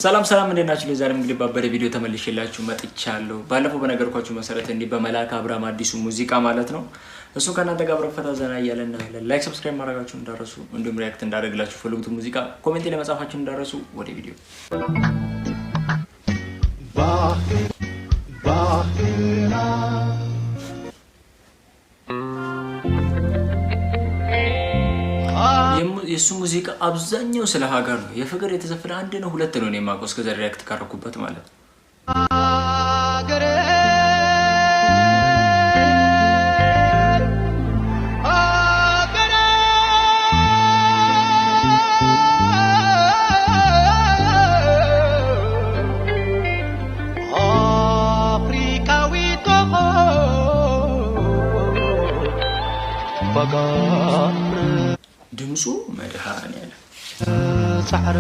ሰላም እንዴት ናችሁ? ለዛሬም እንግዲህ ባበደ ቪዲዮ ተመልሼላችሁ መጥቻለሁ። ባለፈው በነገርኳችሁ መሰረት እንዲህ በመላክ አብራም አዲሱ ሙዚቃ ማለት ነው እሱ ከናንተ ጋር አብረን ፈታ ዘና እያለን ላይክ ሰብስክራይብ ማድረጋችሁ እንዳረሱ እንዲሁም ሪአክት እንዳደረግላችሁ ፈልጉት ሙዚቃ ኮሜንት ላይ መጻፋችሁ እንዳረሱ። ወደ ቪዲዮ የሱ ሙዚቃ አብዛኛው ስለ ሀገር ነው። የፍቅር የተዘፈነ አንድ ነው ሁለት ነው የማውቀው እስከ ዛሬ ሪአክት ካረኩበት ማለት ነው። ድምፁ መድኃኔዓለም ጻዕር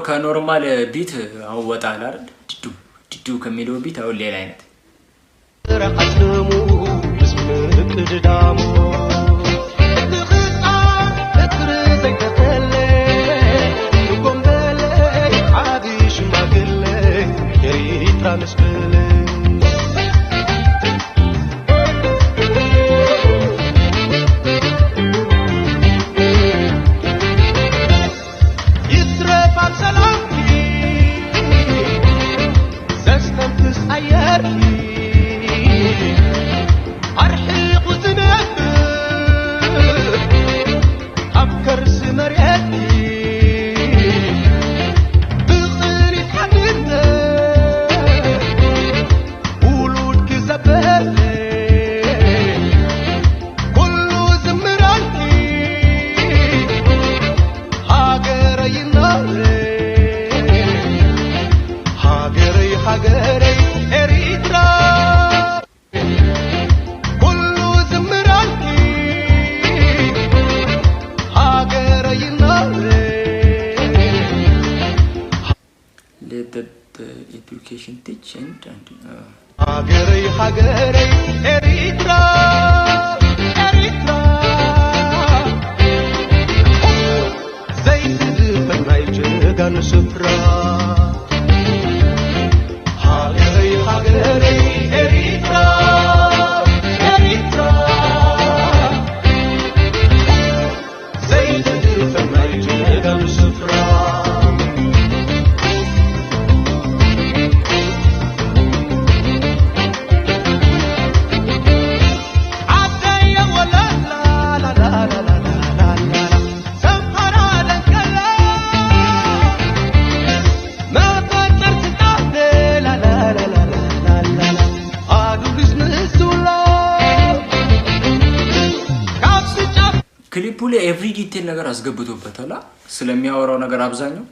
ከኖርማል ቢት አወጣል አይደል? ዲዱ ከሚለው ቢት አው ሌላ አይነት ረቀስሙ ምስምክ ድዳሙ education teach and Hagere Eritrea Zayd b'nayjgan sufra Hagere Eritrea Zayd b'nayjgan sufra ክሊፑ ላይ ኤቭሪ ዲቴል ነገር አስገብቶበታል ስለሚያወራው ነገር አብዛኛው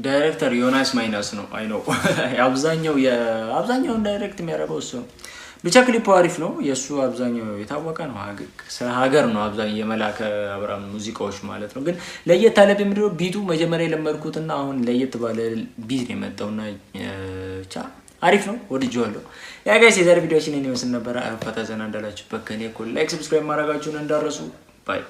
ዳይሬክተር ዮናስ ማይናስ ነው። አይ ነው አብዛኛውን ዳይሬክት የሚያደርገው እሱ ነው። ብቻ ክሊፑ አሪፍ ነው። የእሱ አብዛኛው የታወቀ ነው። ስለ ሀገር ነው አብዛኛው የመላከ አብርሃም ሙዚቃዎች ማለት ነው። ግን ለየት አለ ምንድነው ቢቱ መጀመሪያ የለመድኩትና አሁን ለየት ባለ ቢት ነው የመጣውና ብቻ አሪፍ ነው። ወድጄዋለሁ። ያ ጋይስ የዛሬ ቪዲዮአችን ይመስል ነበር። ፈታ ዘና እንዳላችሁበት ከኔ እኮ ላይክ ሰብስክራይብ ማድረጋችሁን እንዳረሱ ባይ